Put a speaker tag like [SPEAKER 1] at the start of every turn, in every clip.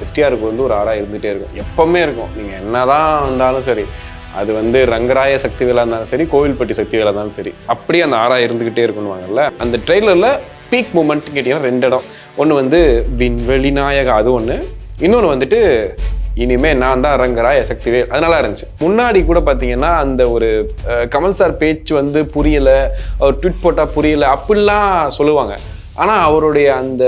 [SPEAKER 1] எஸ்டிஆருக்கு வந்து ஒரு ஆறா இருந்துகிட்டே இருக்கும், எப்பவுமே இருக்கும். நீங்கள் என்னதான் வந்தாலும் சரி, அது வந்து ரங்கராய சக்திவேலா இருந்தாலும் சரி, கோவில்பட்டி சக்திவேலா இருந்தாலும் சரி, அப்படியே அந்த ஆறா இருந்துகிட்டே இருக்குன்னுவாங்கல்ல. அந்த ட்ரெய்லரில் பீக் மூமெண்ட் கேட்டிங்கன்னா 2 இடம். ஒன்று வந்து விண்வெளி நாயகா, அது ஒன்று. இன்னொன்று வந்துட்டு இனிமே நான் தான் ரங்கராய சக்திவேல், அது நல்லா இருந்துச்சு. முன்னாடி கூட பார்த்தீங்கன்னா அந்த ஒரு கமல் சார் பேச்சு வந்து புரியலை, அவர் ட்விட் போட்டால் புரியலை அப்படிலாம் சொல்லுவாங்க. ஆனால் அவருடைய அந்த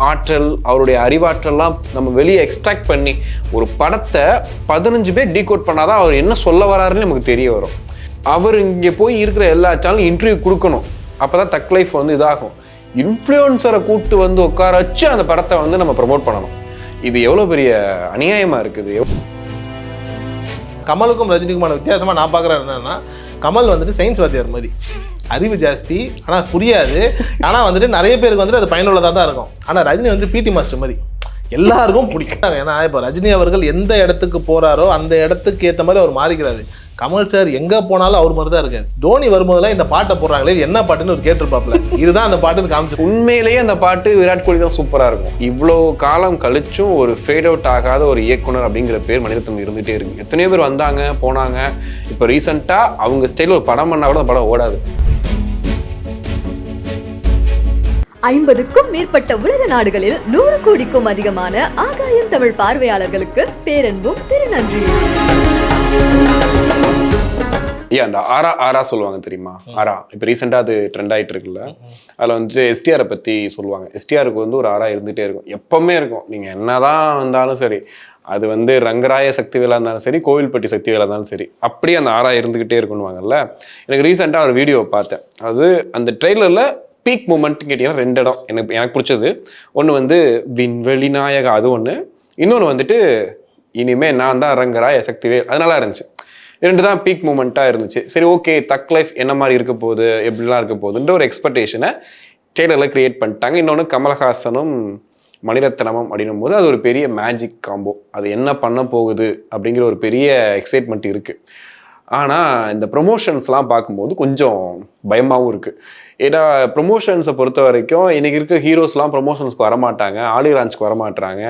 [SPEAKER 1] ஆற்றல், அவருடைய அறிவாற்றல்லாம் நம்ம வெளியே எக்ஸ்ட்ராக்ட் பண்ணி ஒரு படத்தை 15 பேர் டீகோட் பண்ணாதான் அவர் என்ன சொல்ல வராருன்னு நமக்கு தெரிய வரும். அவர் இங்கே போய் இருக்கிற எல்லா சேனலும் இன்டர்வியூ கொடுக்கணும், அப்போ தான் தக் லைஃப் வந்து இதாகும். இன்ஃப்ளூயன்சரை கூப்பிட்டு வந்து உட்கார வச்சு அந்த படத்தை வந்து நம்ம ப்ரமோட் பண்ணணும். இது எவ்வளோ பெரிய அநியாயமாக இருக்குது.
[SPEAKER 2] கமலுக்கும் ரஜினிக்குமான வித்தியாசமாக நான் பார்க்குறேன் என்னன்னா, கமல் வந்துட்டு சயின்ஸ் வாத்தியார் மாதிரி, அறிவு ஜாஸ்தி ஆனால் புரியாது. ஆனால் வந்துட்டு நிறைய பேருக்கு வந்துட்டு அது பயனுள்ளதாக தான் இருக்கும். ஆனால் ரஜினி வந்து பிடி மாஸ்டர் மாதிரி எல்லாருக்கும் பிடிக்கும். ஏன்னா இப்போ ரஜினி அவர்கள் எந்த இடத்துக்கு போகிறாரோ அந்த இடத்துக்கு ஏற்ற மாதிரி அவர் மாறிக்கிறாரு. கமல் சார் எங்கே போனாலும் அவர் மாதிரி தான் இருக்காரு. தோனி வரும்போதெல்லாம் இந்த பாட்டை போடுறாங்களே, என்ன பாட்டுன்னு ஒரு கேட்டிருப்பாப்ல, இதுதான் அந்த பாட்டுன்னு காமிச்சு.
[SPEAKER 1] உண்மையிலேயே அந்த பாட்டு விராட் கோலி தான் சூப்பராக இருக்கும். இவ்வளோ காலம் கழிச்சும் ஒரு ஃபேட் அவுட் ஆகாத ஒரு இயக்குனர் அப்படிங்கிற பேர் மணிரத்னம் இருந்துகிட்டே இருக்கு. எத்தனையோ பேர் வந்தாங்க போனாங்க. இப்போ ரீசெண்டாக அவங்க ஸ்டைலில் ஒரு படம் பண்ணால் கூட அந்த படம் ஓடாது.
[SPEAKER 3] 50க்கும் மேற்பட்ட உலக நாடுகளில் 100 கோடிக்கும் அதிகமான ஆகாயம் தமிழ் பார்வையாளர்களுக்கு பேரன்பும் திருநன்றி.
[SPEAKER 1] ஏன் அந்த ஆரா சொல்லுவாங்க தெரியுமா? ஆரா இப்போ ரீசெண்டாக அது ட்ரெண்ட் ஆகிட்டு இருக்குல்ல, அதில் வந்துட்டு எஸ்டிஆரை பற்றி சொல்லுவாங்க. எஸ்டிஆருக்கு வந்து ஒரு ஆறா இருந்துகிட்டே இருக்கும், எப்பவுமே இருக்கும். நீங்கள் என்னதான் வந்தாலும் சரி, அது வந்து ரங்கராய சக்திவேலா இருந்தாலும் சரி, கோவில்பட்டி சக்திவேலா இருந்தாலும் சரி, அப்படியே அந்த ஆறா இருந்துக்கிட்டே இருக்குன்னுவாங்கல்ல. எனக்கு ரீசெண்டாக ஒரு வீடியோ பார்த்தேன். அது அந்த ட்ரெய்லரில் பீக் மூமெண்ட் கேட்டிங்கன்னா 2 இடம் எனக்கு பிடிச்சது. ஒன்று வந்து விண்வெளி நாயகா, அது ஒன்று. இன்னொன்று வந்துட்டு இனிமே நான் தான் ரங்கராய சக்திவேல், அது நல்லா இருந்துச்சு. 2 தான் பீக் மூமெண்ட்டாக இருந்துச்சு. சரி, ஓகே, தக் லைஃப் என்ன மாதிரி இருக்க போகுது, எப்படிலாம் இருக்க போகுதுன்ற ஒரு எக்ஸ்பெக்டேஷனை ட்ரெய்லரில் க்ரியேட் பண்ணிட்டாங்க. இன்னொன்று கமலஹாசனும் மணிரத்னமும் அப்படின்னும் போது அது ஒரு பெரிய மேஜிக் காம்போ. அது என்ன பண்ண போகுது அப்படிங்கிற ஒரு பெரிய எக்ஸைட்மெண்ட் இருக்குது. ஆனால் இந்த ப்ரொமோஷன்ஸ்லாம் பார்க்கும்போது கொஞ்சம் பயமாகவும் இருக்குது. ஏன்னா ப்ரொமோஷன்ஸை பொறுத்த வரைக்கும் இன்றைக்கி இருக்க ஹீரோஸ்லாம் ப்ரொமோஷன்ஸ்க்கு வரமாட்டாங்க, ஆடியோ லான்ச்சுக்கு வரமாட்டாங்க,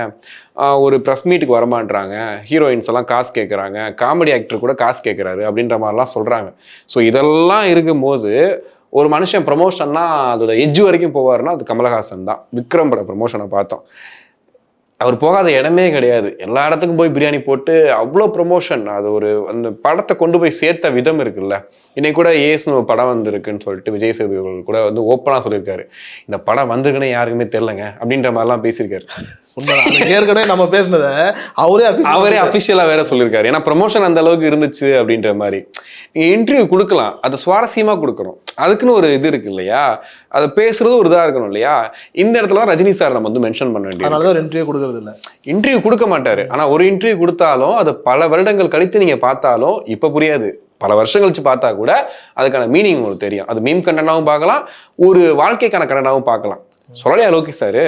[SPEAKER 1] ஒரு ப்ரெஸ் மீட்டுக்கு வரமாட்டாங்க, ஹீரோயின்ஸ் எல்லாம் காசு கேட்குறாங்க, காமெடி ஆக்டர் கூட காசு கேட்குறாரு அப்படின்ற மாதிரிலாம் சொல்கிறாங்க. ஸோ இதெல்லாம் இருக்கும்போது ஒரு மனுஷன் ப்ரொமோஷன்னா அதோட எட்ஜ் வரைக்கும் போவார்னா அது கமலஹாசன் தான். விக்ரம் பட ப்ரொமோஷனை பார்த்தோம், அவர் போகாத இடமே கிடையாது. எல்லா இடத்துக்கும் போய் பிரியாணி போட்டு அவ்வளோ ப்ரொமோஷன். அது ஒரு அந்த படத்தை கொண்டு போய் சேர்த்த விதம் இருக்குல்ல. இன்னைக்கு கூட ஏஸ்னு ஒரு படம் வந்திருக்குன்னு சொல்லிட்டு விஜய் சேதுபதி கூட வந்து ஓப்பனாக சொல்லியிருக்காரு, இந்த படம் வந்திருக்குன்னு யாருக்குமே தெரிலங்க அப்படின்ற மாதிரிலாம் பேசியிருக்காரு.
[SPEAKER 2] ஏற்கனவே நம்ம பேசினதை அவரே
[SPEAKER 1] அஃபிஷியலாக வேற சொல்லியிருக்காரு. ஏன்னா ப்ரொமோஷன் அந்த அளவுக்கு இருந்துச்சு அப்படின்ற மாதிரி. நீங்கள் இன்டர்வியூ கொடுக்கலாம், அதை சுவாரஸ்யமாக கொடுக்கணும், அதுக்குன்னு ஒரு இது இருக்கு இல்லையா, அதை பேசுறது ஒரு இதாக இருக்கணும் இல்லையா. இந்த இடத்துல ரஜினி சார் நம்ம வந்து மென்ஷன் பண்ண வேண்டியது.
[SPEAKER 2] இன்டர்வியூ கொடுக்கறது இல்லை,
[SPEAKER 1] இன்டர்வியூ கொடுக்க மாட்டாரு. ஆனால் ஒரு இன்டர்வியூ கொடுத்தாலும் அது பல வருடங்கள் கழித்து நீங்கள் பார்த்தாலும் இப்போ புரியாது. பல வருஷம் கழிச்சு பார்த்தா கூட அதுக்கான மீனிங் உங்களுக்கு தெரியும். அது மீம் கண்டென்ட்டாகவும் பார்க்கலாம், ஒரு வாழ்க்கைக்கான கண்டென்ட்டாகவும் பார்க்கலாம். சொல்லலையா லோகேஷ் சார்,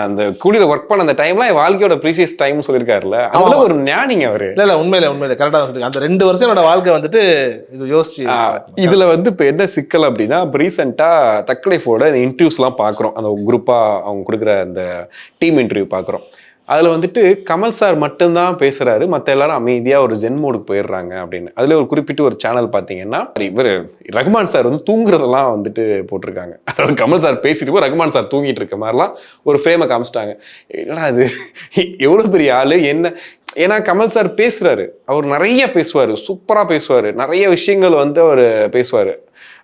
[SPEAKER 1] அந்த கூலியில ஒர்க் பண்ண அந்த டைம்ல வாழ்க்கையோட ப்ரீசியஸ் டைம் சொல்லியிருக்காருல்ல, அவ்வளவு ஒரு ஞானிங்க அவரு.
[SPEAKER 2] இல்ல உண்மையில கரெக்டா சொல்லிருக்காங்க. அந்த 2 வருஷம் என்னோட வாழ்க்கை வந்துட்டு இது யோசிச்சு.
[SPEAKER 1] இதுல வந்து இப்ப என்ன சிக்கல் அப்படின்னா, இப்போ ரீசெண்டா தக் லைஃபோட இந்த இன்டர்வியூஸ் எல்லாம் பாக்குறோம், அந்த குரூப்பா அவங்க கொடுக்குற அந்த டீம் இன்டர்வியூ பாக்குறோம். அதில் வந்துட்டு கமல் சார் மட்டும்தான் பேசுகிறாரு, மற்ற எல்லாரும் அமைதியாக ஒரு ஜென் மோடுக்கு போயிடுறாங்க அப்படின்னு. அதில் ஒரு குறிப்பிட்டு ஒரு சேனல் பார்த்தீங்கன்னா இவர் ரகுமான் சார் வந்து தூங்குறதெல்லாம் வந்துட்டு போட்டிருக்காங்க. அதாவது கமல் சார் பேசிட்டு ரகுமான் சார் தூங்கிட்டு இருக்க மாதிரிலாம் ஒரு ஃப்ரேமை காமிச்சிட்டாங்க. என்னடா அது, எவ்வளோ பெரிய ஆள் என்ன. ஏன்னா கமல் சார் பேசுகிறாரு, அவர் நிறைய பேசுவார், சூப்பராக பேசுவார், நிறைய விஷயங்கள் வந்து அவர் பேசுவார்.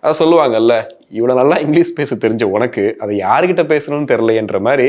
[SPEAKER 1] அதை சொல்லுவாங்கல்ல, இவ்வளோ நல்லா இங்கிலீஷ் பேச தெரிஞ்ச உனக்கு அதை யாருக்கிட்ட பேசணும்னு தெரிலையன்ற மாதிரி.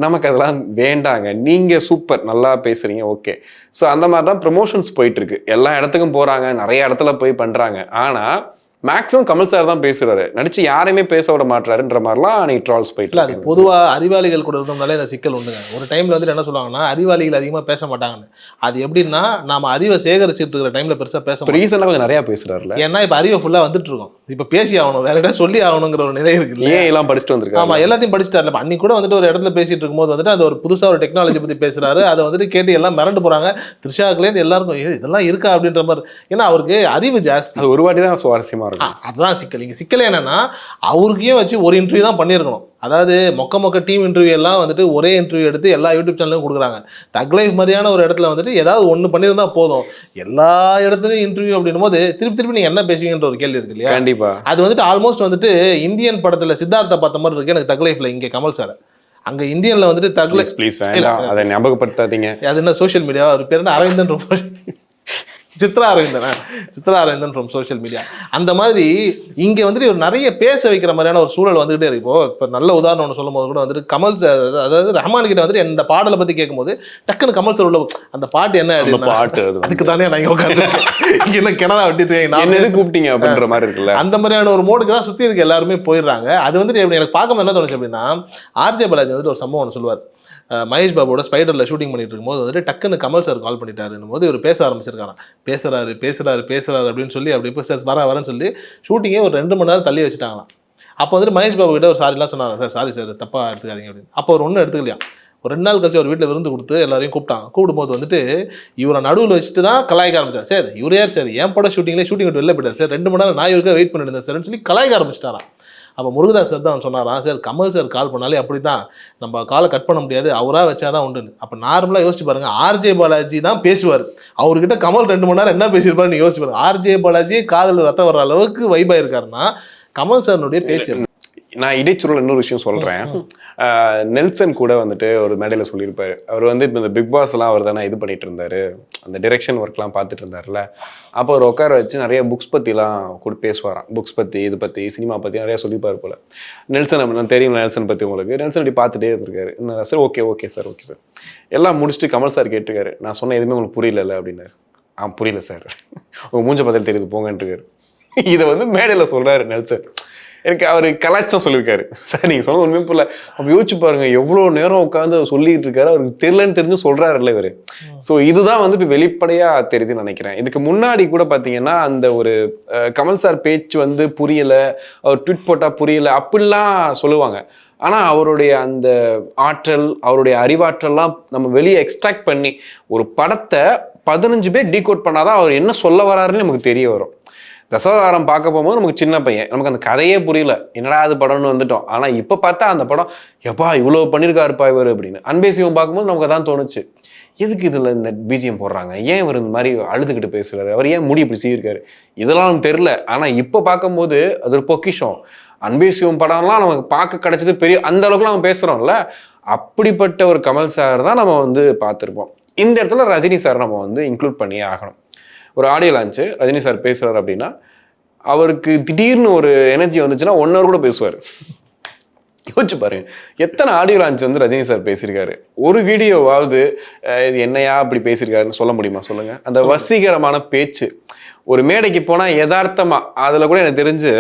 [SPEAKER 1] நமக்கு அதெல்லாம் வேண்டாங்க, நீங்கள் சூப்பர் நல்லா பேசுகிறீங்க, ஓகே. ஸோ அந்த மாதிரி தான் ப்ரொமோஷன்ஸ் போயிட்டுருக்கு. எல்லா இடத்துக்கும் போகிறாங்க, நிறைய இடத்துல போய் பண்ணுறாங்க. ஆனால் மேக்ஸிமம் கமல் சார் தான் பேசுறாரு, நடிச்சு யாரையுமே பேச விட மாட்டாருன்ற மாதிரிலாம் நீ ட்ரால்ஸ் போயிட்டு.
[SPEAKER 2] அது பொதுவாக அறிவாளிகள் கூட இருந்தோம்னாலே இந்த சிக்கல் உண்டுங்க. ஒரு டைம்ல வந்துட்டு என்ன சொல்லுவாங்கன்னா, அறிவாளிகள் அதிகமாக பேச மாட்டாங்கன்னு. அது எப்படின்னா, நாம அறிவை சேகரிச்சுட்டு இருக்கிற டைம்ல பெருசாக பேச
[SPEAKER 1] ரீசெண்டாக கொஞ்சம் நிறையா பேசுறாருல.
[SPEAKER 2] ஏன்னா இப்போ அறிவை ஃபுல்லாக வந்துட்டு இருக்கோம், இப்போ பேசி ஆகணும், வேற இடம் சொல்லி ஆகணுங்கிற ஒரு நிலை இருக்கு.
[SPEAKER 1] ஏன் எல்லாம் படிச்சுட்டு வந்திருக்காரு.
[SPEAKER 2] ஆமா, எல்லாத்தையும் படிச்சுட்டாருல. அன்னைக்கு கூட வந்துட்டு ஒரு இடத்துல பேசிட்டு இருக்கும்போது வந்துட்டு அது ஒரு புதுசாக ஒரு டெக்னாலஜி பற்றி பேசுறாரு. அதை வந்துட்டு கேட்டு எல்லாம் மிரண்டு போறாங்க. த்ரிஷாக்குலேருந்து எல்லாருக்கும் இதெல்லாம் இருக்கா அப்படின்ற மாதிரி. ஏன்னா அவருக்கு அறிவு ஜாஸ்தி.
[SPEAKER 1] அது ஒரு வாட்டி தான் சுவாரஸ்யமா வித்தியாசமா இருக்கும்.
[SPEAKER 2] அதுதான் சிக்கல். இங்கே சிக்கல் என்னன்னா அவருக்கே வச்சு ஒரு இன்டர்வியூ தான் பண்ணியிருக்கணும். அதாவது மொக்க டீம் இன்டர்வியூ எல்லாம் வந்துட்டு ஒரே இன்டர்வியூ எடுத்து எல்லா யூடியூப் சேனலும் கொடுக்குறாங்க. தக் லைஃப் மாதிரியான ஒரு இடத்துல வந்துட்டு ஏதாவது ஒன்று பண்ணியிருந்தா போதும். எல்லா இடத்துலையும் இன்டர்வியூ அப்படின்னும் போது திருப்பி நீங்கள் என்ன பேசுவீங்கன்ற ஒரு கேள்வி இருக்கு இல்லையா?
[SPEAKER 1] கண்டிப்பா.
[SPEAKER 2] அது வந்துட்டு ஆல்மோஸ்ட் வந்துட்டு இந்தியன் படத்தில் சித்தார்த்தா பார்த்த மாதிரி இருக்கு எனக்கு தக் லைஃப்ல. இங்கே கமல் சார் அங்க இந்தியன்ல வந்துட்டு தக் லைஃப்
[SPEAKER 1] ப்ளீஸ் வேண்டாம், அதை ஞாபகப்படுத்தாதீங்க.
[SPEAKER 2] அது என்ன சோஷியல் மீடியா ஒரு பேர் என்ன அரவிந்தன் ரொம்ப Chitra Aravindan from social media. அந்த மாதிரி இங்கே வந்துட்டு ஒரு நிறைய பேச வைக்கிற மாதிரியான ஒரு சூழல் வந்துகிட்டே இருக்கு. இப்போ நல்ல உதாரணம் ஒன்று சொல்லும் போது கூட வந்துட்டு கமல் சார், அதாவது ரஹ்மான் கிட்ட வந்துட்டு இந்த பாடலை பற்றி கேட்கும்போது டக்குன்னு கமல் சார் உள்ள அந்த பாட்டு என்ன
[SPEAKER 1] பாட்டு
[SPEAKER 2] அதுக்கு தானே நான் உட்காந்து இங்கே என்ன கிணறா வெட்டி
[SPEAKER 1] நான் எது கூப்பிட்டீங்க அப்படின்ற மாதிரி இருக்குல்ல.
[SPEAKER 2] அந்த மாதிரியான ஒரு மோடுக்கு தான் சுற்றி இருக்க எல்லாருமே போயிடுறாங்க. அது வந்துட்டு எனக்கு பார்க்கும்போது என்ன தோணுச்சு அப்படின்னா, ஆர்ஜே பாலாஜி வந்துட்டு ஒரு சம்பவம் ஒன்று சொல்லுவார். மகேஷ் பாபுவோட ஸ்பைடரில் ஷூட்டிங் பண்ணிட்டு இருக்கும்போது வந்துட்டு டக்குன்னு கமல் சார் கால் பண்ணிட்டாருன்னும் போது இவர் பேச ஆரம்பிச்சிருக்காராம். பேசுறாரு அப்படின்னு சொல்லி அப்படி இப்போ சார் வரேன்னு சொல்லி ஷூட்டிங்கே ஒரு 2 மணி நேரம் தள்ளி வச்சுட்டாங்களாம். அப்போ வந்துட்டு மகேஷ் பாபு கிட்ட ஒரு சாரிலாம் சொன்னாங்க, சார் சாரி சார் தப்பாக எடுத்துக்காதீங்க அப்படின்னு. அப்போ ஒரு ஒன்றும் எடுத்துக்கலையா. ஒரு 2 நாள் கழிச்சு ஒரு வீட்டில் விருந்து கொடுத்து எல்லாரையும் கூப்பிட்டாங்க. கூப்பிடும்போது வந்துட்டு இவரை நடுவில் வச்சுட்டு தான் கலாய்க்க ஆரம்பிச்சார். சார் இவர் யார் சார், என் படம் ஷூட்டிங் விட்டு வெளில போயிட்டார் சார், 2 மணி நேரம் நான் இவருக்காக வெயிட் பண்ணிட்டு இருந்தேன் சார்னு சொல்லி கலாய்க்க ஆரம்பிச்சிட்டாராம். அப்போ முருகதாஸ் சார் தான் சொன்னாராம், சார் கமல் சார் கால் பண்ணாலே அப்படி தான், நம்ம காலை கட் பண்ண முடியாது, அவராக வச்சாதான் உண்டுன்னு. அப்போ நார்மலாக யோசிச்சு பாருங்க, ஆர்ஜே பாலாஜி தான் பேசுவார். அவர்கிட்ட கமல் 2 மணி நேரம் என்ன பேசியிருப்பாருன்னு யோசிச்சு பாருங்க. ஆர்ஜே பாலாஜி காதல் ரத்தம் வர்ற அளவுக்கு வைபாக இருக்காருன்னா கமல் சார்னுடைய பேச்சு.
[SPEAKER 1] நான் இடைச்சூழல் இன்னொரு விஷயம் சொல்கிறேன். நெல்சன் கூட வந்துட்டு ஒரு மேடையில் சொல்லியிருப்பாரு. அவர் வந்து இப்போ இந்த பிக் பாஸ்லாம் அவர் தானே இது பண்ணிட்டு இருந்தாரு, அந்த டிரெக்ஷன் ஒர்க்லாம் பார்த்துட்டு இருந்தார்ல. அப்போ அவர் உட்கார வச்சு நிறைய புக்ஸ் பற்றிலாம் கூட பேசுவாராம். புக்ஸ் பற்றி, இது பற்றி, சினிமா பற்றி நிறையா சொல்லிப்பார் போல். நெல்சன் அப்படின்னா தெரியும் நெல்சன் பற்றி உங்களுக்கு. நெல்சன் அப்படி பார்த்துட்டே இருந்திருக்காரு. சார் ஓகே சார் எல்லாம் முடிச்சுட்டு கமல் சார் கேட்டிருக்காரு, நான் சொன்ன எதுவுமே உங்களுக்கு புரியல அப்படின்னாரு. புரியல சார், உங்கள் மூஞ்ச பதில் தெரியுது போங்கன்ட்டுருக்காரு. இதை வந்து மேடையில் சொல்கிறாரு நெல்சன். எனக்கு அவர் கலாச்சி தான் சொல்லியிருக்காரு. சார் நீங்கள் சொன்ன உண்மையும் புரியல. அப்போ யோசிச்சு பாருங்க, எவ்வளோ நேரம் உட்காந்து சொல்லிட்டு இருக்காரு, அவருக்கு தெரியலன்னு தெரிஞ்சு சொல்றாருல்ல இவர். ஸோ இதுதான் வந்து இப்போ வெளிப்படையாக தெரியுதுன்னு நினைக்கிறேன். இதுக்கு முன்னாடி கூட பார்த்தீங்கன்னா அந்த ஒரு கமல் சார் பேச்சு வந்து புரியலை, அவர் ட்வீட் போட்டால் புரியலை அப்படிலாம் சொல்லுவாங்க. ஆனால் அவருடைய அந்த ஆற்றல், அவருடைய அறிவாற்றல்லாம் நம்ம வெளியே எக்ஸ்ட்ராக்ட் பண்ணி ஒரு படத்தை 15 பேர் டீகோட் பண்ணாதான் அவர் என்ன சொல்ல வராருன்னு நமக்கு தெரிய வரும். தசாவதாரம் பார்க்க போகும்போது நமக்கு சின்ன பையன், நமக்கு அந்த கதையே புரியல, என்னடா அது படம்னு வந்துட்டோம். ஆனால் இப்போ பார்த்தா அந்த படம் எப்பா இவ்வளோ பண்ணியிருக்காருப்பா இவர் அப்படின்னு. அன்பே சிவம் பார்க்கும்போது நமக்கு அதான் தோணுச்சு, எதுக்கு இதில் இந்த பிஜிஎம் போடுறாங்க, ஏன் இவர் இந்த மாதிரி அழுதுகிட்டு பேசுகிறாரு, அவர் ஏன் முடி இப்படி செய்யிருக்காரு, இதெல்லாம் நமக்கு தெரில. ஆனால் இப்போ பார்க்கும்போது அது ஒரு பொக்கிஷம். அன்பே சிவம் படம்லாம் நமக்கு பார்க்க கிடைச்சது பெரிய, அந்த அளவுக்குலாம் நம்ம பேசுகிறோம்ல. அப்படிப்பட்ட ஒரு கமல் சார் தான் நம்ம வந்து பார்த்துருப்போம். இந்த இடத்துல ரஜினி சார் நம்ம வந்து இன்க்ளூட் பண்ணியே ஆகணும். ஒரு ஆடியோ லான்ச்சு ரஜினி சார் பேசுகிறார் அப்படின்னா அவருக்கு திடீர்னு ஒரு எனர்ஜி வந்துச்சுன்னா 1 hour கூட பேசுவார். யோசிச்சு பாருங்க, எத்தனை ஆடியோ லான்ச் வந்து ரஜினி சார் பேசியிருக்காரு. ஒரு வீடியோவாவது இது என்னையா அப்படி பேசியிருக்காருன்னு சொல்ல முடியுமா சொல்லுங்க? அந்த வசீகரமான பேச்சு. ஒரு மேடைக்கு போனால் யதார்த்தமாக, அதில் கூட எனக்கு தெரிஞ்சு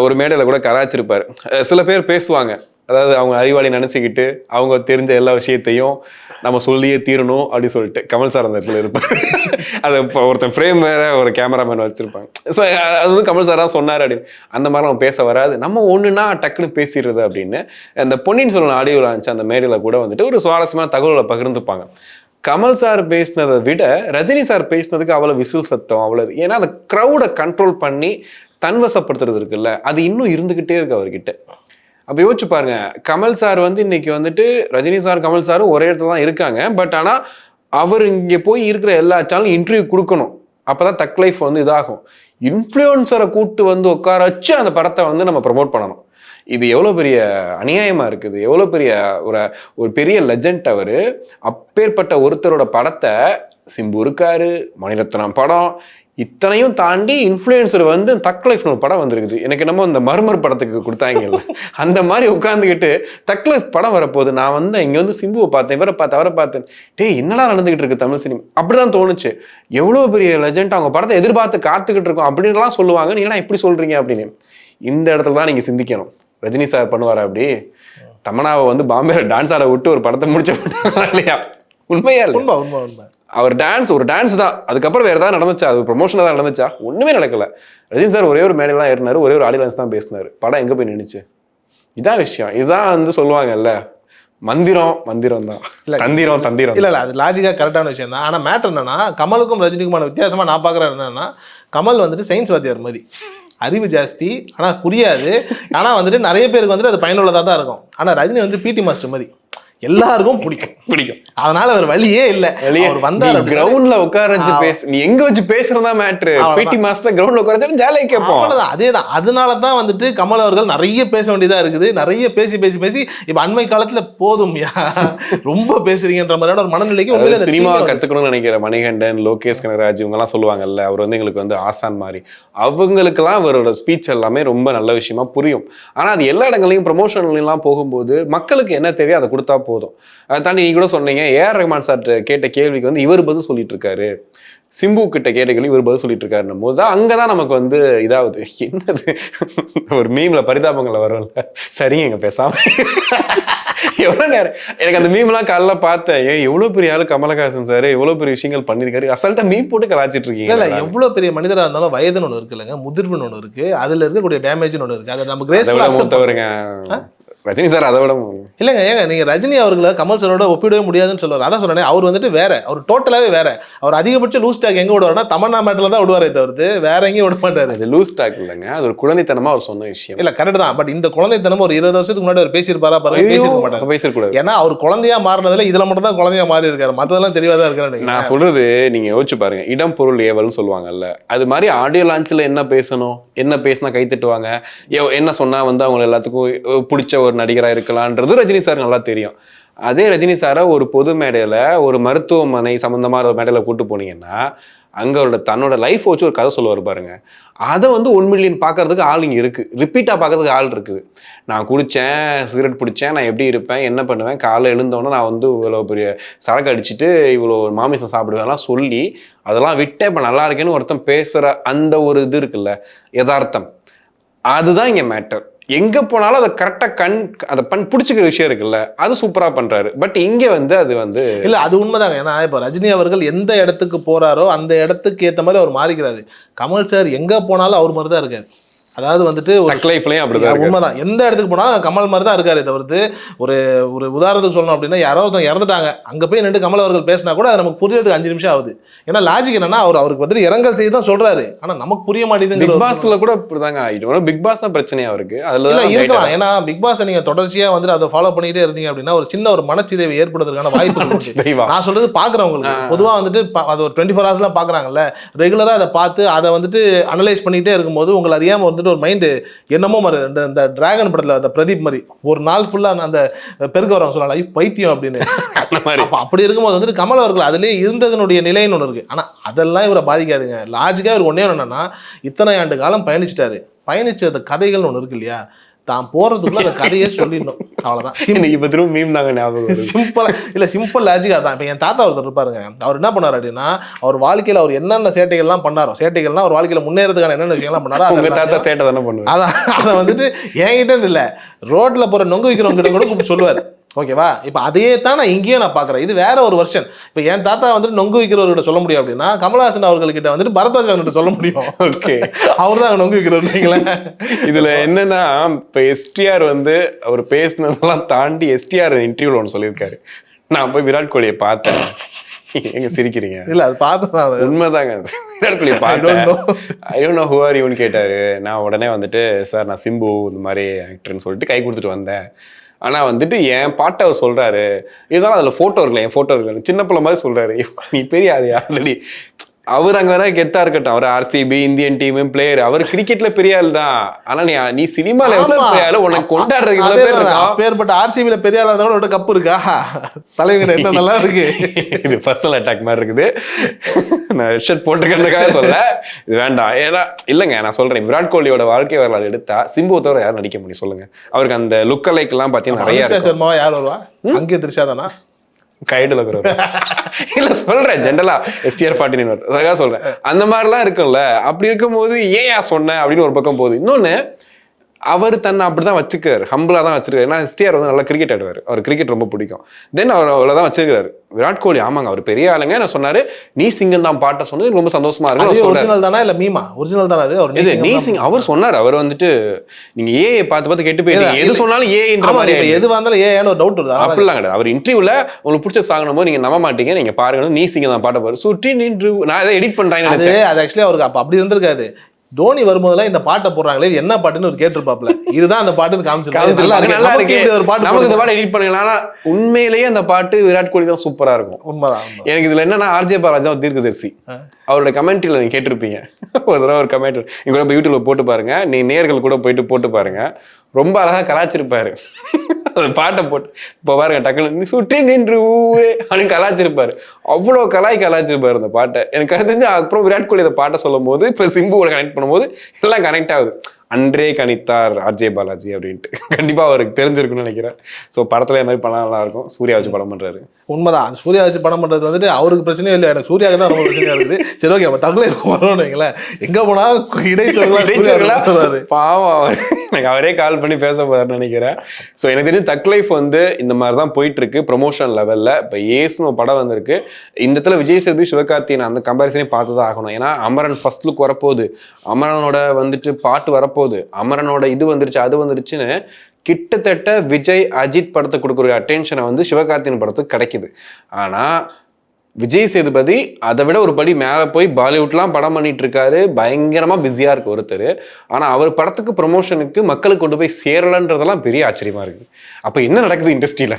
[SPEAKER 1] ஒரு மேடையில் கூட கலாச்சிருப்பார். சில பேர் பேசுவாங்க, அதாவது அவங்க அறிவாளி நினச்சிக்கிட்டு அவங்க தெரிஞ்ச எல்லா விஷயத்தையும் நம்ம சொல்லியே தீரணும் அப்படின்னு சொல்லிட்டு. கமல் சார் அந்த இடத்துல இருப்பார். அதை இப்போ ஒருத்தன் ஃப்ரேம் வேற ஒரு கேமராமேன் வச்சுருப்பாங்க. ஸோ அது வந்து கமல் சார் தான் சொன்னார் அப்படின்னு. அந்த மாதிரி நம்ம பேச வராது, நம்ம ஒன்றுனா டக்குன்னு பேசிடுறது அப்படின்னு. அந்த பொன்னியின் செல்வன் ஆடியோ லான்ச் அந்த மேடையில் கூட வந்துட்டு ஒரு சுவாரஸ்யமான தகவலை பகிர்ந்துப்பாங்க. கமல் சார் பேசினதை விட ரஜினி சார் பேசினதுக்கு அவ்வளோ விசில் சத்தம் அவ்வளோ. ஏன்னா அந்த க்ரௌடை கண்ட்ரோல் பண்ணி தன்வசப்படுத்துறது இருக்குல்ல, அது இன்னும் இருந்துக்கிட்டே இருக்கு அவர்கிட்ட. அப்போ யோசிச்சு பாருங்க, கமல் சார் வந்து இன்னைக்கு வந்துட்டு ரஜினி சார் கமல் சாரும் ஒரே இடத்துல தான் இருக்காங்க. பட் ஆனால் அவர் இங்கே போய் இருக்கிற எல்லா சேனலும் இன்டர்வியூ கொடுக்கணும். அப்போதான் தக் லைஃப் வந்து இதாகும். இன்ஃப்ளூயன்சரை கூப்பிட்டு வந்து உட்கார வச்சு அந்த படத்தை வந்து நம்ம ப்ரமோட் பண்ணணும். இது எவ்வளோ பெரிய அநியாயமாக இருக்குது, எவ்வளோ பெரிய ஒரு பெரிய லெஜண்ட் அவர். அப்பேற்பட்ட ஒருத்தரோட படத்தை, சிம்பு இருக்காரு, மணிரத்னம் படம், இத்தனையும் தாண்டி இன்ஃப்ளூயன்சர் வந்து தக் லைஃப்னு ஒரு படம் வந்திருக்குது. எனக்கு என்னமோ இந்த மர்மர் படத்துக்கு கொடுத்தாங்கல்ல, அந்த மாதிரி உட்காந்துக்கிட்டு தக் லைஃப் படம் வரப்போகுது, நான் வந்து இங்கே வந்து சிம்புவை பார்த்தேன், இவரை பார்த்தேன், அவரை பார்த்தேன், என்னடா நடந்துகிட்டு இருக்கு தமிழ் சினிமா, அப்படிதான் தோணுச்சு. எவ்வளோ பெரிய லெஜண்ட், அவங்க படத்தை எதிர்பார்த்து காத்துக்கிட்டு இருக்கோம் அப்படின்லாம் சொல்லுவாங்க. நீங்களாம் எப்படி சொல்றீங்க அப்படின்னு இந்த இடத்துல தான் நீங்கள் சிந்திக்கணும். ரஜினி சார் பண்ணுவாரா அப்படி? தமன்னாவை வந்து பாம்பேல டான்ஸ் ஆட விட்டு ஒரு படத்தை முடிச்ச இல்லையா? உண்மையா இல்லை?
[SPEAKER 2] உண்மை.
[SPEAKER 1] அவர் ஒரு டான்ஸ் தான், அதுக்கப்புறம் வேறு ஏதாவது நடந்துச்சா? அது ப்ரொமோஷனாக தான் நடந்துச்சா? ஒன்றுமே நடக்கல. ரஜினி சார் ஒரே ஒரு மேடையில் தான் ஏறினார், ஒரே ஒரு ஆடியன்ஸ் தான் பேசினார். படம் எங்கே போய் நின்றுச்சு? இதான் விஷயம். இதுதான் வந்து சொல்லுவாங்கல்ல, மந்திரம் தான், தந்திரம்.
[SPEAKER 2] இல்லை அது லாஜிக்காக கரெக்டான விஷயம் தான். ஆனால் மேட்டர் என்னன்னா, கமலுக்கும் ரஜினிக்குமான வித்தியாசமாக நான் பார்க்குறேன் என்னன்னா, கமல் வந்துட்டு சயின்ஸ் வாத்தியார் மாதிரி. அறிவு ஜாஸ்தி, ஆனால் புரியாது. ஆனால் வந்துட்டு நிறைய பேருக்கு வந்துட்டு அது பயனுள்ளதாக தான் இருக்கும். ஆனால் ரஜினி வந்து பிடி மாஸ்டர் மாதிரி, எல்லாருக்கும் பிடிக்கும். அதனால அவர் வழியே இல்ல. அவர் வந்தாரு
[SPEAKER 1] கிரவுண்ட்ல உட்கார வச்சு பேச, நீ எங்க வச்சு பேசுறதா மேட்ரு. பிடி மாஸ்டர் கிரவுண்ட்ல உட்கார வச்சு ஜாலியா கேட்போம்.
[SPEAKER 2] அவ்வளவுதான், அதேதான். அதனாலதான் வந்துட்டு கமல் அவர்கள் நிறைய பேச வேண்டியதா இருக்குது. நிறைய பேசி இப்ப அண்மை காலத்துல போதும்யா ரொம்ப பேசுறீங்கன்ற மாதிரியான ஒரு மனநிலைக்கு
[SPEAKER 1] சினிமாவை கத்துக்கணும்னு நினைக்கிற மணிகண்டன், லோகேஷ் கனகராஜ் இவங்க எல்லாம் சொல்லுவாங்கல்ல, அவர் வந்து எங்களுக்கு வந்து ஆசான் மாதிரி. அவங்களுக்கு எல்லாம் அவரோட ஸ்பீச் எல்லாமே ரொம்ப நல்ல விஷயமா புரியும். ஆனா அது எல்லா இடங்களையும் ப்ரமோஷன்லாம் போகும்போது மக்களுக்கு என்ன தேவையோ அதை கொடுத்தா போதும். அதை தாண்டி நீங்க கூட சொன்னீங்க, ஏஆர் ரஹ்மான் சார் கேட்ட கேள்விக்கு வந்து இவர் பதில் சொல்லிட்டு இருக்காரு, சிம்பு கிட்ட கேட்ட கேள்வி இவர் பதில் சொல்லிட்டு இருக்காருன்னும் போது அங்கதான் நமக்கு வந்து இதாவது என்னது ஒரு மீம்ல பரிதாபங்களை வரும்ல, சரிங்க பேசாம எவ்வளவு நேரம் எனக்கு அந்த மீம்லாம் காலைல பார்த்தேன். எவ்வளவு பெரிய ஆளு கமலஹாசன் சார், எவ்வளவு பெரிய விஷயங்கள் பண்ணிருக்காரு, அசல்ட்டா மீம் போட்டு கலாச்சிட்டு இருக்கீங்க.
[SPEAKER 2] இல்ல, எவ்வளவு பெரிய மனிதரா இருந்தாலும் வயதுன்னு ஒண்ணு இருக்கு இல்லைங்க, முதிர்வுன்னு ஒண்ணு இருக்கு, அதுல இருக்கக்கூடிய டேமேஜ்னு ஒண்ணு இருக்கு. அதை நம்ம
[SPEAKER 1] கிரேஸ்ஃபுல்லா ரஜினி சார் அதை விட
[SPEAKER 2] இல்லைங்க. ஏங்க நீங்க ரஜினி அவர்களை கமல் சாரோட ஒப்பிடவே முடியாதுன்னு சொல்லுவார். அதான் சொன்னேன், அவர் வந்துட்டு வேற, அவர் டோட்டலாவே வேற. அவர் அதிகபட்சம் லூஸ் டாக் எங்க விடுவாருன்னா தமன்னா மேட்டர்ல தான் விடுவாரே தவிர்த்து வேற எங்கேயும் விட மாட்டாரு.
[SPEAKER 1] அது லூஸ் டாக் இல்லைங்க, அது ஒரு குழந்தைத்தனமா அவர் சொன்ன விஷயம்.
[SPEAKER 2] இல்ல கரெக்ட் தான். பட் இந்த குழந்தைத்தனம் ஒரு 20 வருஷத்துக்கு முன்னாடி அவர் பேசியிருப்பாரா பாருங்க, பேசியிருக்க மாட்டாரு,
[SPEAKER 1] பேசிருக்கூடாது.
[SPEAKER 2] ஏன்னா அவர் குழந்தையா மாறினதுல இதுல மட்டும் தான் குழந்தையா மாறி இருக்காரு, மத்ததெல்லாம் தெளிவா தான் இருக்காரு.
[SPEAKER 1] நான் சொல்றது நீங்க யோசிச்சு பாருங்க, இடம் பொருள் ஏவல்னு சொல்லுவாங்கல்ல, அது மாதிரி ஆடியோ லான்ச்ல என்ன பேசணும், என்ன பேசினா கை தட்டுவாங்க, என்ன சொன்னா வந்து அவங்க எல்லாத்துக்கும் பிடிச்ச ஒரு நடிகரா இருக்கலாம் ரஜினி சார் நல்லா தெரியும். அதே ரஜினி சாரை ஒரு பொது மேடையில ஒரு மருத்துவமனை சம்பந்தமான ஒரு மேடையில கூட்டு போனீங்கன்னா அங்க அவரோட தன்னோட லைஃப் வச்சு ஒரு கதை சொல்லுவார் பாருங்க. அதை வந்து 1 மில்லியன் பார்க்கறதுக்கு ஆள் இங்க இருக்கு, ரிப்பீட்டா பார்க்கறதுக்கு ஆள் இருக்குது. நான் குடிச்சேன், சிகரெட் பிடிச்சேன், நான் எப்படி இருப்பேன், என்ன பண்ணுவேன், காலைல எழுந்தோன்னே நான் வந்து இவ்வளோ பெரிய சரக்கு அடிச்சுட்டு இவ்வளோ மாமிசம் சாப்பிடுவேன்லாம் சொல்லி அதெல்லாம் விட்டேன் இப்போ நல்லா இருக்கேன்னு ஒருத்தன் பேசுற அந்த ஒரு இது இருக்குல்ல, யதார்த்தம், அதுதான் இங்க மேட்டர். எங்க போனாலும் அதை கரெக்டா அதை பிடிச்சிக்கிற விஷயம் இருக்குல்ல, அது சூப்பரா பண்றாரு. பட் இங்க வந்து அது வந்து
[SPEAKER 2] இல்ல, அது உண்மைதாங்க. ஏன்னா இப்ப ரஜினி அவர்கள் எந்த இடத்துக்கு போறாரோ அந்த இடத்துக்கு ஏத்த மாதிரி அவர் மாறிக்கிறாரு. கமல் சார் எங்க போனாலும் அவர் மாதிரிதான் இருக்காரு. அதாவது வந்துட்டு உண்மைதான், எந்த இடத்துக்கு போனாலும் கமல் மாதிரி தான் இருக்காரு தவிர்த்து ஒரு ஒரு உதாரணத்துக்கு சொல்லணும் அப்படின்னா, யாரோ ஒருத்தவங்க இறந்துட்டாங்க, அங்க போய் நின்று கமல் அவர்கள் பேசினா கூட அது நமக்கு புரியறதுக்கு 5 நிமிஷம் ஆகுது. ஏன்னா லாஜிக் என்னன்னா அவருக்கு வந்துட்டு இரங்கல் செய்து தான் சொல்றாரு, ஆனா நமக்கு புரிய மாட்டேங்குது.
[SPEAKER 1] பிக் பாஸ்ல கூட இப்படிதாங்க ஆயிடும். பிக் பாஸ் தான் பிரச்சனையா இருக்கு. அதுல
[SPEAKER 2] இருக்கலாம். ஏன்னா பிக் பாஸ் நீங்க தொடர்ச்சியா வந்துட்டு அதை ஃபாலோ பண்ணிட்டே இருந்தீங்க அப்படின்னா ஒரு சின்ன ஒரு மனச்சிதைவு ஏற்படுறதுக்கான வாய்ப்பு. நான் சொல்றது பாக்குறவங்களுக்கு பொதுவா வந்துட்டு அது ஒரு 24 hours எல்லாம் பாக்குறாங்கல்ல, ரெகுலரா அதை பார்த்து அதை வந்துட்டு அனலைஸ் பண்ணிட்டே இருக்கும்போது உங்களை அறியாம வந்துட்டு ஒரு மைண்டு என்னமோ மாதிரி இந்த டிராகன் படத்துல அந்த பிரதீப் மாதிரி ஒரு நாள் ஃபுல்லா அந்த பெருக்க வரவங்க சொல்லலாம் பைத்தியம் அப்படின்னு. அப்படி இருக்கும்போது வந்துட்டு கமல் அவர்கள் அதுலயே இருந்ததனுடைய நிலைன்னு ஒன்று இருக்கு. ஆனா அதெல்லாம் இவரை பாதிக்காதுங்க. லாஜிக்கா இவர் ஒன்னே என்னன்னா, இத்தனை ஆண்டு காலம் பயணிச்சிட்டாரு, பயணிச்ச கதைகள்னு ஒன்று இருக்கு இல்லையா, தான் போறதுக்குள்ள அந்த கதையே சொல்லிடணும், அவ்வளவுதான்.
[SPEAKER 1] இப்ப திரும்ப மீம் தாங்க ஞாபகம்.
[SPEAKER 2] சிம்பிளா இல்ல, சிம்பிள் லாஜிக்கா தான். இப்ப என் தாத்தா ஒருத்தர் இருப்பாருங்க, அவர் என்ன பண்ணாரு அப்படின்னா, அவர் வாழ்க்கையில அவர் என்னென்ன சேட்டைகள்லாம் பண்ணாரோ, சேட்டைகள்லாம் அவர் வாழ்க்கையில முன்னேறதுக்கான என்னென்ன விஷயம்லாம் பண்ணாரோ,
[SPEAKER 1] உங்க தாத்தா சேட்டை தானே பண்ணுவாரு.
[SPEAKER 2] அதான் அதை வந்துட்டு என்கிட்ட இல்ல, ரோட்ல போற நொங்கு விற்கிறவங்க கிட்ட கூட கூப்பிட்டு சொல்லுவாரு. ஓகேவா? இப்போ அதையே தான் நான் இங்கேயும் நான் பார்க்குறேன். இது வேற ஒரு வெர்ஷன். இப்போ என் தாத்தா வந்துட்டு நொங்கு விற்கிறவர்கிட்ட சொல்ல முடியும் அப்படின்னா, கமலஹாசன் அவர்கிட்ட வந்துட்டு பரத்வாஜ் சொல்ல முடியும். ஓகே, அவர் தான் நொங்கு விற்கிறவர்.
[SPEAKER 1] இதுல என்னன்னா, இப்போ எஸ்டிஆர் வந்து அவர் பேசினதெல்லாம் தாண்டி எஸ்டிஆர் இன்டர்வியூல ஒன்று சொல்லியிருக்காரு, நான் போய் விராட் கோலியை பார்த்தேன். எங்க சிரிக்கிறீங்க?
[SPEAKER 2] இல்ல, அது பார்த்தேன்,
[SPEAKER 1] உண்மைதாங்க. விராட் கோலி பார்த்தேன், I don't know who are யூன்னு கேட்டாரு. நான் உடனே வந்துட்டு, சார் நான் சிம்பு இந்த மாதிரி ஆக்டர்னு சொல்லிட்டு கை கொடுத்துட்டு வந்தேன். ஆனால் வந்துட்டு என் பாட்டை அவர் சொல்கிறாரு, இருந்தாலும் அதில் ஃபோட்டோ இருக்கல, என் ஃபோட்டோ இருக்கல, சின்ன பிள்ளை மாதிரி சொல்கிறாரு. நீ பெரிய ஆள் ஆல்ரெடி. அவர் அங்கே வேணா கெத்தா இருக்கட்டும், அவர் ஆர்சிபி இந்தியன் டீம் பிளேயர், அவர் கிரிக்கெட்ல பெரிய ஆள் தான். ஆனா நீ சினிமால எவ்வளவு பெரிய ஆளு, உனக்கு கொண்டாடுறதுக்கு இவ்வளவு பேர் இருக்கா.
[SPEAKER 2] பேர்பட்ட ஆர்சிபில பெரிய ஆளா இருந்தா கூட கப்பு இருக்கா, தலைவங்க என்ன நல்லா இருக்கு. இது
[SPEAKER 1] பர்சனல் அட்டாக் மாதிரி இருக்குது. நான் ஹெட்ஷெட் போட்டுக்கிறதுக்காக சொல்ல, இது வேண்டாம். ஏன்னா இல்லைங்க, நான் சொல்றேன், விராட் கோலியோட வாழ்க்கை வரலாறு எடுத்தா சிம்புவை தவிர யாரும் நடிக்க முடியும் சொல்லுங்க. அவருக்கு அந்த லுக் அலைக் எல்லாம் பாத்தீங்கன்னா நிறைய இருக்கு.
[SPEAKER 2] சர்மாவா யார் வருவா? அங்கே திரிஷா தானா?
[SPEAKER 1] கைடுல இல்ல சொல்றேன், ஜென்ரலா எஸ்டிஆர் பாட்டின் அதுக்காக சொல்றேன். அந்த மாதிரிலாம் இருக்கும்ல. அப்படி இருக்கும்போது ஏன் சொன்ன அப்படின்னு ஒரு பக்கம் போகுது. இன்னொன்னு, அவர் தன்னை அப்படிதான் வச்சுக்கிறாரு, ஹம்பிளா தான் வச்சிருக்காரு. ஏன்னா எஸ்டிஆர் வந்து நல்லா கிரிக்கெட் ஆடுவார், அவர் கிரிக்கெட் ரொம்ப பிடிக்கும். தென் அவர் அவ்வளவுதான் வச்சிருக்காரு. விராட் கோலி ஆமாங்க அவர் பெரிய ஆளுங்க நான் சொன்னாரு நீ சிங்கம் தான் பாட்ட சொன்னது ரொம்ப சந்தோஷமா இருக்கு.
[SPEAKER 2] ஒரிஜினல் தானா இல்ல மீமா? ஒரிஜினல் தானே அது.
[SPEAKER 1] இது நீ சிங் அவர் சொன்னார். அவர் வந்துட்டு நீங்க ஏஐ பார்த்து கேட்டு போயிட்டீங்க. எது சொன்னாலும் ஏஐன்ற மாதிரி
[SPEAKER 2] எது வந்தாலும் ஏன்னு ஒரு டவுட் வருது.
[SPEAKER 1] அப்படிலாம் கிடையாது. அவர் இன்டர்வியூல உங்களுக்கு பிடிச்ச சாங் போது நீங்க நம்ப மாட்டீங்க. நீங்க பாருங்க நீ சிங்கம் தான் பாட்ட பாரு சுற்றி நின்று நான் இதை எடிட் பண்றேன்னு நினைச்சேன்.
[SPEAKER 2] அது ஆக்சுவலி அவருக்கு அப்படி இருந்திருக்காது. தோனி வரும்போதெல்லாம் இந்த பாட்டை போடுறாங்களே என்ன பாட்டுன்னு ஒரு கேட்டிருப்பாப்ல. இதுதான் அந்த பாட்டுன்னு காமிச்சிருக்காங்க. நல்லா இருக்கு ஒரு பாட்டு நமக்கு இந்த பாட்டு எடிட் பண்ணலாம். உண்மையிலேயே அந்த பாட்டு விராட் கோலி தான் சூப்பரா இருக்கும். உண்மைதான். எனக்கு இதுல என்னன்னா ஆர்ஜே பாலாஜி தான் தீர்க்கதரிசி. அவரோட கமெண்ட்ரியில நீங்க கேட்டிருப்பீங்க ஒரு தடவை ஒரு கமெண்ட் நீங்க கூட யூடியூப்ல போட்டு பாருங்க. நீ நேர்கள் கூட போயிட்டு போட்டு பாருங்க. ரொம்ப அழகா கலாச்சிருப்பாரு அந்த பாட்டை போட்டு. இப்போ பாருங்க டக்குனு சுற்றி நின்று ஊரே அப்படின்னு கலாச்சிருப்பாரு. அவ்வளோ கலாச்சிருப்பாரு அந்த பாட்டை. எனக்கு தெரிஞ்சு அப்புறம் விராட் கோலி அந்த பாட்டை சொல்லும் போது இப்போ சிம்புவோட கனெக்ட் பண்ணும்போது எல்லாம் கனெக்ட் ஆகுது. அன்றே கணித்தார் ஆர்ஜே பாலாஜி அப்படின்ட்டு கண்டிப்பா அவருக்கு தெரிஞ்சிருக்குன்னு நினைக்கிறேன். ஸோ படத்துல இது மாதிரி படம் நல்லா இருக்கும். சூர்யா வச்சு படம் பண்றாரு. உண்மைதான். சூர்யா வச்சு படம் பண்றது வந்துட்டு அவருக்கு பிரச்சனையே இல்லை. எனக்கு சூர்யாவுக்கு தான் ரொம்ப பிரச்சனையா இருக்குது. சரி ஓகே நம்ம தகவலை வரோம்னு எங்க போனா இடைச்சொல்லா பாவம் எனக்கு அவரே கால் பண்ணி பேச போறாருன்னு நினைக்கிறேன். ஸோ எனக்கு தெரிஞ்சு தக் லைஃப் வந்து இந்த மாதிரி தான் போயிட்டு இருக்கு ப்ரொமோஷன் லெவல்ல. இப்போ ஏஸ்னு ஒரு படம் வந்திருக்கு. இந்த இடத்துல விஜய் சேதுபதி சிவகார்த்திகேயன் அந்த கம்பேரிசனே பார்த்து தான் ஆகணும். ஏன்னா அமரன் ஃபர்ஸ்ட் லுக் வரப்போகுது, அமரனோட வந்துட்டு பாட்டு வரப்போகுது, அமரனோட இது வந்துருச்சு அது வந்துருச்சுன்னு கிட்டத்தட்ட விஜய் அஜித் படத்தை கொடுக்குற அட்டென்ஷனை வந்து சிவகார்த்திகேயன் படத்துக்கு கிடைக்குது. ஆனா விஜய் சேதுபதி அதை விட ஒரு படி மேலே போய் பாலிவுட்லாம் படம் பண்ணிட்டு இருக்காரு. பயங்கரமா பிஸியா இருக்கு ஒருத்தர். ஆனா அவர் படத்துக்கு ப்ரொமோஷனுக்கு மக்களுக்கு கொண்டு போய் சேரலன்றதெல்லாம் பெரிய ஆச்சரியமா இருக்கு. அப்ப என்ன நடக்குது இண்டஸ்ட்ரியில,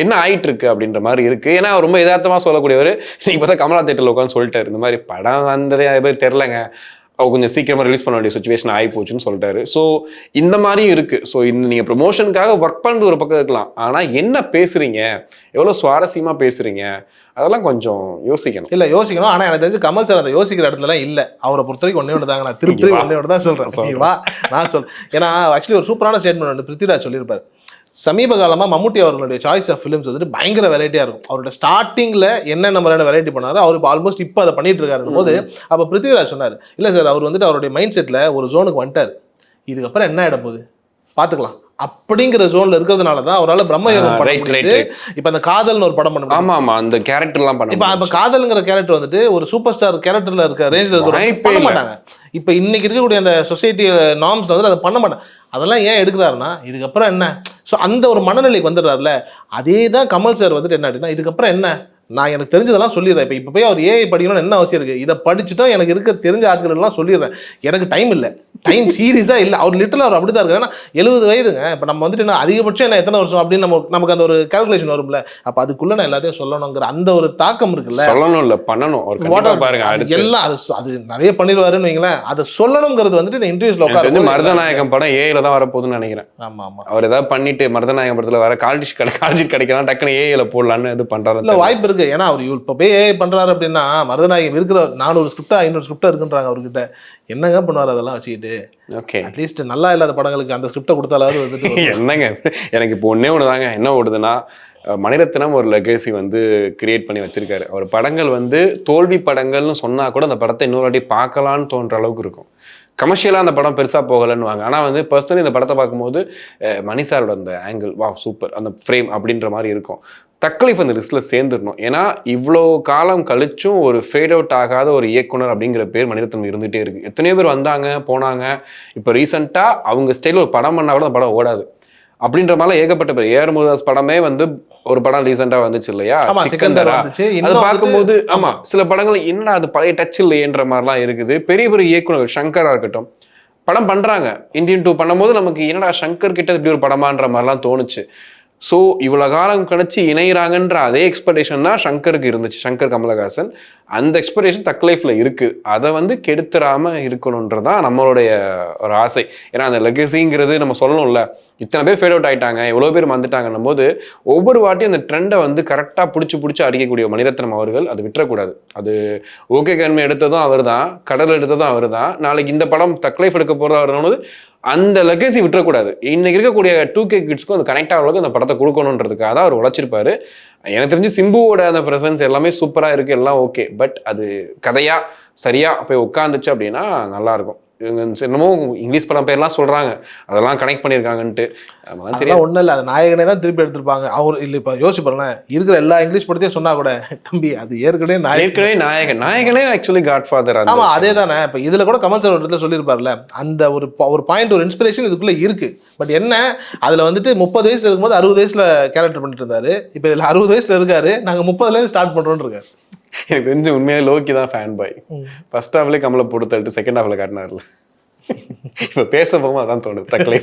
[SPEAKER 2] என்ன ஆயிட்டு இருக்கு அப்படின்ற மாதிரி இருக்கு. ஏன்னா ரொம்ப யதார்த்தமா சொல்லக்கூடியவர் நீங்க பார்த்தா கமலா தேட்டர்ல உட்காந்து சொல்லிட்டாரு இந்த மாதிரி படம் வந்ததே அது மாதிரி தெரிலங்க, கொஞ்சம் சீக்கிரமா ரிலீஸ் பண்ண வேண்டிய சுச்சுவேஷன் ஆகி போச்சுன்னு சொல்லிட்டாரு. ஸோ இந்த மாதிரியும் இருக்கு. ஸோ இந்த நீங்க ப்ரொமோஷனுக்காக ஒர்க் பண்ணுறது ஒரு பக்கம் இருக்கலாம். ஆனா என்ன பேசுறீங்க, எவ்வளவு சுவாரஸ்யமா பேசுறீங்க, அதெல்லாம் கொஞ்சம் யோசிக்கணும். இல்ல யோசிக்கணும். ஆனா எனக்கு தெரிஞ்சு கமல் சார் அந்த யோசிக்கிற இடத்துல இல்ல. அவரை பொறுத்த வரைக்கும் ஒன்னே ஒன்று தாங்க. நான் திருப்பி ஒன்னே ஒன்று தான் சொல்றேன். வா நான் சொல்றேன். ஏன்னா ஆக்சுவலி ஒரு சூப்பரான ஸ்டேட்மெண்ட் வந்து பிருத்திவிராஜ் சொல்லியிருப்பாரு. சமீப காலமாக மம்முட்டி அவர்களுடைய சாய்ஸ் ஆஃப் ஃபிலிம்ஸ் வந்துட்டு பயங்கர வெரைட்டியாக இருக்கும். அவரோட ஸ்டார்டிங்கில் என்னென்ன மாதிரியான வெரைட்டி பண்ணாரோ அவர் இப்போ ஆல்மோஸ்ட் இப்போ அதை பண்ணிட்டு இருக்காரு போது அப்போ பிருத்திவிராஜ் சொன்னார், இல்லை சார் அவர் வந்துட்டு அவருடைய மைண்ட் செட்டில் ஒரு ஜோனுக்கு வந்துட்டார், இதுக்கப்புறம் என்ன ஆகிட போகுது பார்த்துக்கலாம் அப்படிங்கிற ஜோன்ல இருக்கிறதுனால தான் அவரால் பிரம்மயோகம் பண்ண முடியுது. இப்போ அந்த காதல்னு ஒரு படம் பண்ண ஆமா ஆமா அந்த கேரக்டர்லாம் பண்ண இப்போ காதல்ங்கிற கேரக்டர் வந்துட்டு ஒரு சூப்பர் ஸ்டார் கேரக்டர்ல இருக்க ரேஞ்சில் பண்ண மாட்டாங்க. இப்போ இன்னைக்கு இருக்கக்கூடிய அந்த சொசைட்டி நார்ம்ஸ் வந்து அதை பண்ண மாட்டாங்க. அதெல்லாம் ஏன் எடுக்கிறாருன்னா இதுக்கப்புறம் என்ன, ஸோ அந்த ஒரு மனநிலைக்கு வந்துடுறாருல. அதே தான் கமல் சார் வந்துட்டு என்ன அப்படின்னா இதுக்கப்புறம் என்ன, நான் எனக்கு தெரிஞ்சதெல்லாம் சொல்லிடுறேன். இப்போ போய் அவர் ஏஐ படிக்கணும்னு என்ன அவசியம் இருக்குது, இதை படிச்சுட்டா எனக்கு இருக்க தெரிஞ்ச ஆட்கள் எல்லாம் சொல்லிடுறேன். எனக்கு டைம் இல்லை, டைம் சீரியஸாக இல்லை. அவர் லிட்டரில் அவர் அப்படி தான் இருக்காரு. ஏன்னா 70 வயதுங்க. இப்போ நம்ம வந்துட்டு என்ன அதிகபட்சம் என்ன எத்தனை வருஷம் அப்படின்னு நமக்கு அந்த ஒரு கால்குலேஷன் வரும்ல. அப்போ அதுக்குள்ளே நான் எல்லாத்தையும் சொல்லணுங்கிற அந்த ஒரு தாக்கம் இருக்குல்ல. சொல்லணும் இல்லை பண்ணணும் பாருங்க எல்லாம் அது நிறைய பண்ணிடுவாருன்னு வைங்களேன். அதை சொல்லணுங்கிறது வந்துட்டு இந்த இன்டர்வியூஸ்ல உட்காந்து மருதநாயகம் படம் ஏஐல தான் வரப்போகுதுன்னு நினைக்கிறேன். ஆமாம் ஆமாம் அவர் ஏதாவது பண்ணிட்டு மருதநாயகம் படத்தில் வர கால்ஷீட் கிடைக்கலாம் டக்குன்னு ஏஐல போடலான்னு இது பண்ணுறாரு. இல்லை வாய்ப்பு இருக்கு. ஏன்னா அவர் இப்போ போய் பண்றாரு அப்படின்னா மருதநாயகம் இருக்கிற 400 ஸ்கிரிப்டா 500 ஸ்கிரிப்டா இருக்குன்றாங்க அவர்கிட்ட. என்னங்க பண்ணுவார் அதெல்லாம் வச்சுக்கிட்டு. ஓகே அட்லீஸ்ட் நல்லா இல்லாத படங்களுக்கு அந்த ஸ்கிரிப்டை கொடுத்தாலாவது வந்துட்டு என்னங்க. எனக்கு இப்போ ஒன்னே ஒன்று தாங்க என்ன ஓடுதுன்னா மணிரத்னம் ஒரு லெகசி வந்து கிரியேட் பண்ணி வச்சிருக்காரு. அவர் படங்கள் வந்து தோல்வி படங்கள்னு சொன்னா கூட அந்த படத்தை இன்னொரு வாட்டி பார்க்கலான்னு தோன்ற அளவுக்கு இருக்கும். கமர்ஷியலாக அந்த படம் பெருசாக போகலைன்னு வாங்க. ஆனால் வந்து பர்சனலி இந்த படத்தை பார்க்கும்போது மணி சாரோட அந்த ஆங்கிள் வா சூப்பர், அந்த ஃப்ரேம் அப்படின்ற மாதிரி இருக்கும். தக் லைஃப் அந்த லிஸ்ட்டில் சேர்ந்துடணும். ஏன்னா இவ்வளோ காலம் கழிச்சும் ஒரு ஃபேட் அவுட் ஆகாத ஒரு இயக்குனர் அப்படிங்கிற பேர் மணிரத்னம் இருந்துகிட்டே இருக்குது. எத்தனையோ பேர் வந்தாங்க போனாங்க. இப்போ ரீசெண்டாக அவங்க ஸ்டைலில் ஒரு படம் பண்ணால் கூட அந்த படம் ஓடாது அப்படின்ற மாதிரிலாம் ஏகப்பட்ட பேர். ஏஆர் முருகதாஸ் படமே வந்து ஒரு படம் ரீசெண்டா வந்துச்சு இல்லையா, சிக்கந்தரா. அது பார்க்கும்போது ஆமா சில படங்கள் என்ன அது பழைய டச் இல்லையன்ற மாதிரிலாம் இருக்குது. பெரிய பெரிய இயக்குனர் சங்கரா இருக்கட்டும் படம் பண்றாங்க. இந்தியன் 2 பண்ணும்போது நமக்கு என்னடா சங்கர் கிட்ட இப்படி ஒரு படமான்ற மாதிரிலாம் தோணுச்சு. ஸோ இவ்வளோ காலம் கழிச்சு இணைகிறாங்கன்ற அதே எக்ஸ்பெக்டேஷன் தான் சங்கருக்கு இருந்துச்சு, சங்கர் கமலஹாசன். அந்த எக்ஸ்பெக்டேஷன் தக் லைஃப்ல இருக்கு. அதை வந்து கெடுத்துறாம இருக்கணுன்றதான் நம்மளுடைய ஒரு ஆசை. ஏன்னா அந்த லெகசிங்கிறது நம்ம சொல்லணும்ல, இத்தனை பேர் ஃபேட் அவுட் ஆயிட்டாங்க, எவ்வளோ பேர் வந்துட்டாங்கன்னும் போது ஒவ்வொரு வாட்டியும் அந்த ட்ரெண்டை வந்து கரெக்டாக பிடிச்சி அடிக்கக்கூடிய மணிரத்னம் அவர்கள் அது விட்டுறக்கூடாது. அது ஓகே கண்மை எடுத்ததும் அவர் தான், கடல் எடுத்ததும் அவர் தான். நாளைக்கு இந்த படம் தக் லைஃப் எடுக்க போகிறதா வரும்போது அந்த லெகசி விட்டுறக்கூடாது. இன்னைக்கு இருக்கக்கூடிய 2K கிட்ஸ்க்கும் அந்த கனெக்ட் ஆகிறவங்களுக்கு அந்த படத்தை கொடுக்கணுன்றதுக்காக தான் அவர் உழைச்சிருப்பாரு. எனக்கு தெரிஞ்சு சிம்புவோட அந்த ப்ரெசன்ஸ் எல்லாமே சூப்பராக இருக்குது, எல்லாம் ஓகே. பட் அது கதையாக சரியாக போய் உட்காந்துச்சு அப்படின்னா நல்லாயிருக்கும்.
[SPEAKER 1] என்னமோ இங்கிலீஷ் படம் பேர்லாம் சொல்றாங்க, அதெல்லாம் கனெக்ட் பண்ணியிருக்காங்கன்ட்டு. அதெல்லாம் தெரியாது.
[SPEAKER 2] அதெல்லாம் ஒன்றும் இல்லை, அது நாயகனே தான் திருப்பி எடுத்திருப்பாங்க. அவர் இல்லை, இப்போ யோசிச்சு பாருங்களேன், இருக்கிற எல்லா இங்கிலீஷ் படத்தையும் சொன்னா கூட தம்பி அது ஏற்கனவே
[SPEAKER 1] நாயகனே ஆக்சுவலி காட்ஃபாதர்.
[SPEAKER 2] ஆமா அதே தானே. இப்போ இதுல கூட கமல் சார் ஒரு இடத்துல சொல்லியிருப்பார்ல, அந்த ஒரு பாயிண்ட், ஒரு இன்ஸ்பிரேஷன் இதுக்குள்ள இருக்கு. பட் என்ன, அதுல வந்துட்டு 30 வயசுல இருக்கும்போது 60 வயசுல கேரக்டர் பண்ணிட்டு இருந்தாரு. இப்போ இதுல 60 வயசுல இருக்காரு, நாங்க 30ல ஸ்டார்ட் பண்றோம்னு இருக்காரு.
[SPEAKER 1] எனக்கு தெரிஞ்சு உண்மையாக லோக்கி தான் ஃபேன் பாய். ஃபர்ஸ்ட் ஹாஃப்லேயே கமலை போட்டு தள்ளிட்டு செகண்ட் ஹாஃப்ல காட்டினார்ல. இப்போ பேச போகும்போது அதான் தோணுது, தக்கலை.